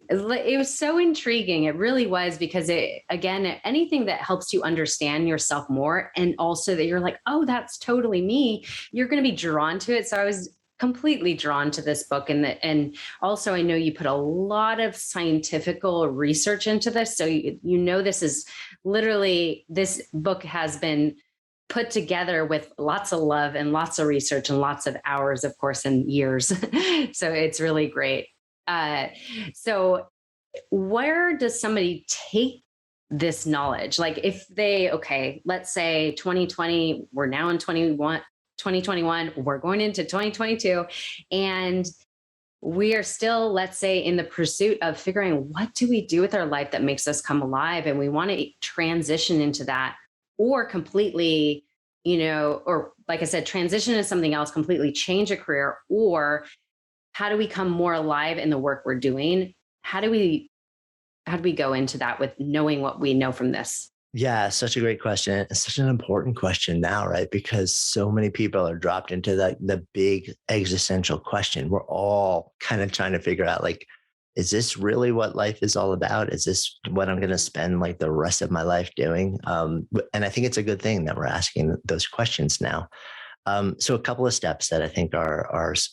It was so intriguing. It really was, because again, anything that helps you understand yourself more, and also that you're like, oh, that's totally me, you're going to be drawn to it. So I was completely drawn to this book. And also I know you put a lot of scientific research into this. So this is literally, this book has been put together with lots of love and lots of research and lots of hours, of course, and years. So it's really great. So where does somebody take this knowledge? Like, if let's say 2020, we're now in 2021, we're going into 2022, and we are still, let's say, in the pursuit of figuring what do we do with our life that makes us come alive, and we want to transition into that, or completely, or like I said, transition to something else, completely change a career, or how do we come more alive in the work we're doing? How do we go into that with knowing what we know from this? Yeah, such a great question. It's such an important question now, right? Because so many people are dropped into the big existential question. We're all kind of trying to figure out, like, is this really what life is all about? Is this what I'm going to spend like the rest of my life doing? And I think it's a good thing that we're asking those questions now. So a couple of steps that I think are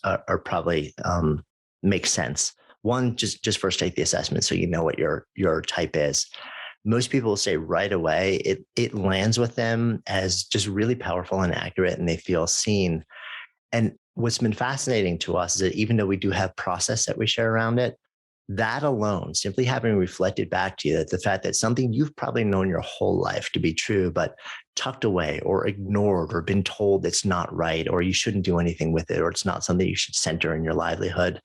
probably make sense. one, just first take the assessment so you know what your type is. Most people will say right away it lands with them as just really powerful and accurate, and they feel seen. And what's been fascinating to us is that even though we do have process that we share around it, that alone, simply having reflected back to you that the fact that something you've probably known your whole life to be true, but tucked away or ignored or been told it's not right, or you shouldn't do anything with it, or it's not something you should center in your livelihood,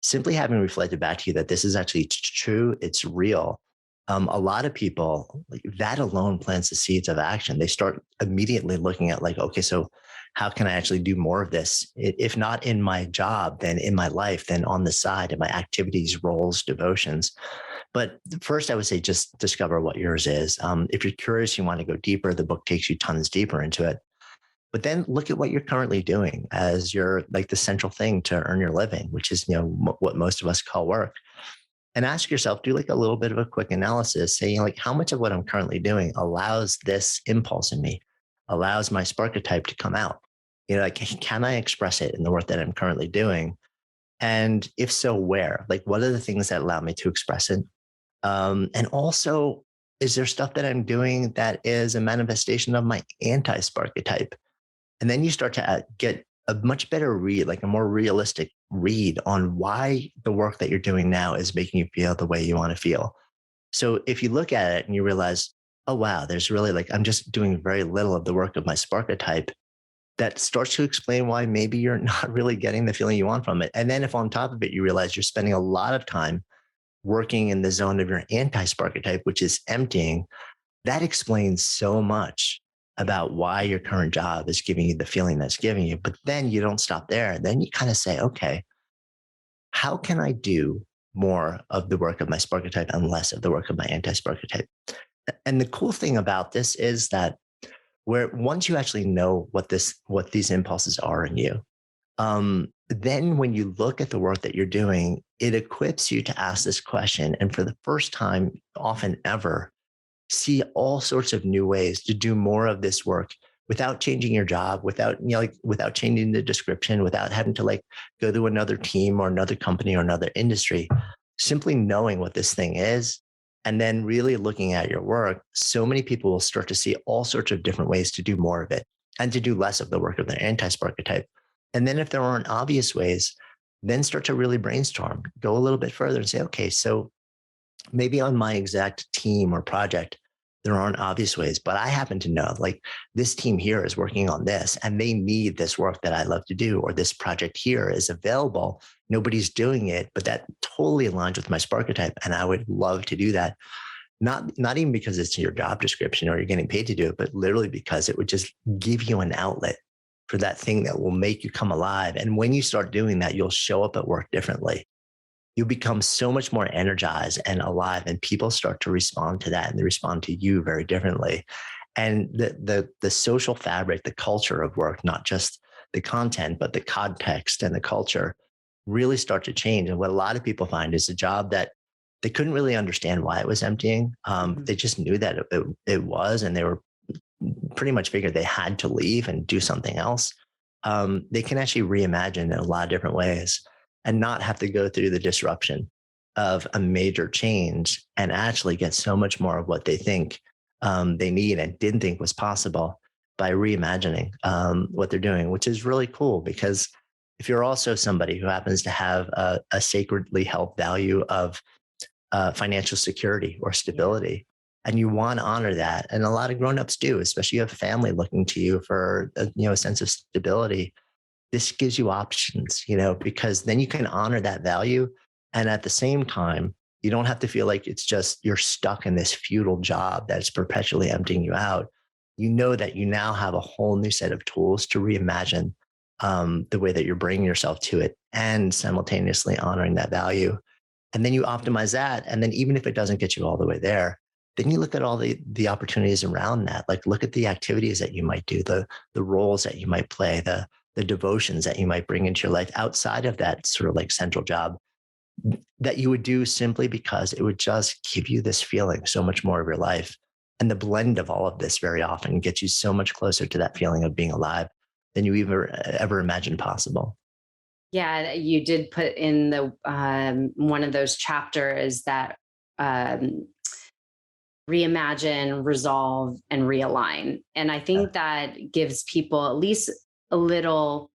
simply having reflected back to you that this is actually true, it's real. A lot of people, like, that alone plants the seeds of action. They start immediately looking at, like, okay, so how can I actually do more of this? If not in my job, then in my life, then on the side, in my activities, roles, devotions. But first, I would say just discover what yours is. If you're curious, you want to go deeper, the book takes you tons deeper into it. But then look at what you're currently doing as your, like, the central thing to earn your living, which is, what most of us call work. And ask yourself, do like a little bit of a quick analysis, saying, like, how much of what I'm currently doing allows this impulse in me, allows my Sparketype to come out? Like, can I express it in the work that I'm currently doing? And if so, where? Like, what are the things that allow me to express it? And also, is there stuff that I'm doing that is a manifestation of my anti-Sparketype? And then you start to get a much better read, like a more realistic read on why the work that you're doing now is making you feel the way you want to feel. So if you look at it and you realize, oh, wow, there's really, like, I'm just doing very little of the work of my Sparketype, that starts to explain why maybe you're not really getting the feeling you want from it. And then if on top of it, you realize you're spending a lot of time working in the zone of your anti-Sparketype, which is emptying, that explains so much about why your current job is giving you the feeling that's giving you. But then you don't stop there. Then you kind of say, okay, how can I do more of the work of my Sparketype and less of the work of my anti-Sparketype? And the cool thing about this is that, where once you actually know what these impulses are in you, then when you look at the work that you're doing, it equips you to ask this question. And for the first time, often ever, see all sorts of new ways to do more of this work without changing your job, without changing the description, without having to, like, go to another team or another company or another industry. Simply knowing what this thing is and then really looking at your work, so many people will start to see all sorts of different ways to do more of it and to do less of the work of their anti-Sparketype. And then if there aren't obvious ways, then start to really brainstorm, go a little bit further and say, okay, so maybe on my exact team or project, there aren't obvious ways, but I happen to know, like, this team here is working on this and they need this work that I love to do, or this project here is available. Nobody's doing it, but that totally aligns with my Sparketype. And I would love to do that. Not even because it's your job description or you're getting paid to do it, but literally because it would just give you an outlet for that thing that will make you come alive. And when you start doing that, you'll show up at work differently. You become so much more energized and alive, and people start to respond to that, and they respond to you very differently. And the social fabric, the culture of work, not just the content, but the context and the culture, really start to change. And what a lot of people find is a job that they couldn't really understand why it was emptying. They just knew that it was, and they were pretty much figured they had to leave and do something else. They can actually reimagine in a lot of different ways and not have to go through the disruption of a major change, and actually get so much more of what they think they need and didn't think was possible by reimagining what they're doing, which is really cool. Because if you're also somebody who happens to have a sacredly held value of financial security or stability, and you want to honor that, and a lot of grownups do, especially you have family looking to you for a sense of stability, this gives you options, because then you can honor that value. And at the same time, you don't have to feel like it's just you're stuck in this futile job that's perpetually emptying you out. You know that you now have a whole new set of tools to reimagine the way that you're bringing yourself to it and simultaneously honoring that value. And then you optimize that. And then even if it doesn't get you all the way there, then you look at all the opportunities around that. Like, look at the activities that you might do, the roles that you might play, the devotions that you might bring into your life outside of that sort of like central job that you would do simply because it would just give you this feeling so much more of your life. And the blend of all of this very often gets you so much closer to that feeling of being alive than you ever imagined possible. Yeah, you did put in the one of those chapters that reimagine, resolve, and realign. And I think that gives people at least a little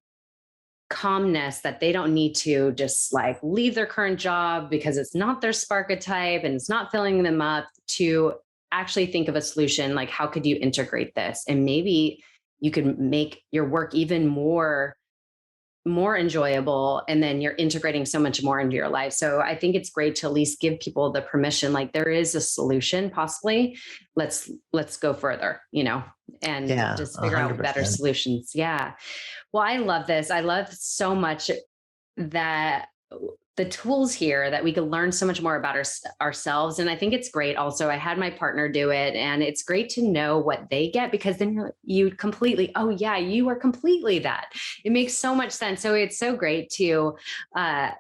calmness that they don't need to just like leave their current job because it's not their Sparketype and it's not filling them up, to actually think of a solution. Like, how could you integrate this? And maybe you could make your work even more enjoyable, and then you're integrating so much more into your life. So I think it's great to at least give people the permission, like, there is a solution possibly. Let's go further, and Yeah, just figure out better 100%. solutions. Yeah. Well, I love this. I love so much that the tools here, that we can learn so much more about ourselves. And I think it's great. Also, I had my partner do it, and it's great to know what they get, because then you completely, oh yeah, you are completely that. It makes so much sense. So it's so great to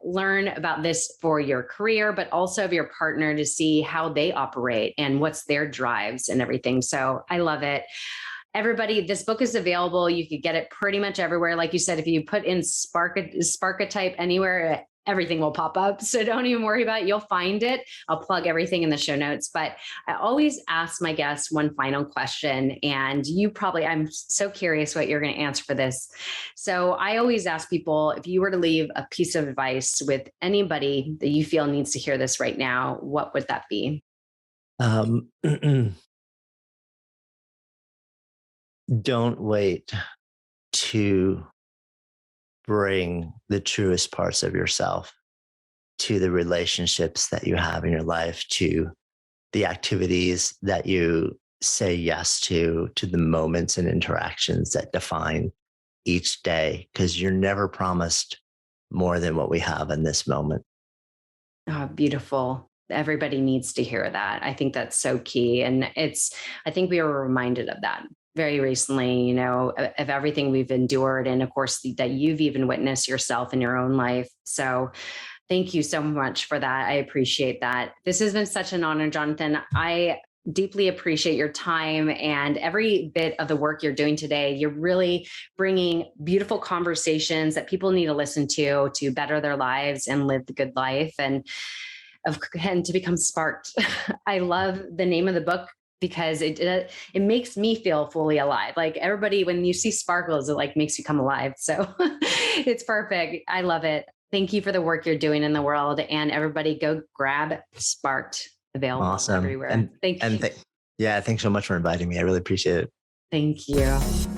learn about this for your career, but also of your partner, to see how they operate and what's their drives and everything. So I love it. Everybody, this book is available. You could get it pretty much everywhere. Like you said, if you put in Sparketype anywhere, everything will pop up. So don't even worry about it. You'll find it. I'll plug everything in the show notes. But I always ask my guests one final question. And I'm so curious what you're going to answer for this. So I always ask people, if you were to leave a piece of advice with anybody that you feel needs to hear this right now, what would that be? Um, don't wait to bring the truest parts of yourself to the relationships that you have in your life, to the activities that you say yes to the moments and interactions that define each day, because you're never promised more than what we have in this moment. Oh, beautiful. Everybody needs to hear that. I think that's so key. And I think we were reminded of that very recently, of everything we've endured. And of course, that you've even witnessed yourself in your own life. So thank you so much for that. I appreciate that. This has been such an honor, Jonathan. I deeply appreciate your time and every bit of the work you're doing today. You're really bringing beautiful conversations that people need to listen to better their lives and live the good life, and to become sparked. I love the name of the book, because it makes me feel fully alive. Like, everybody, when you see sparkles, it like makes you come alive. So it's perfect. I love it. Thank you for the work you're doing in the world, and everybody go grab Sparked, available Awesome. everywhere. Thank you. Yeah, thanks so much for inviting me. I really appreciate it. Thank you.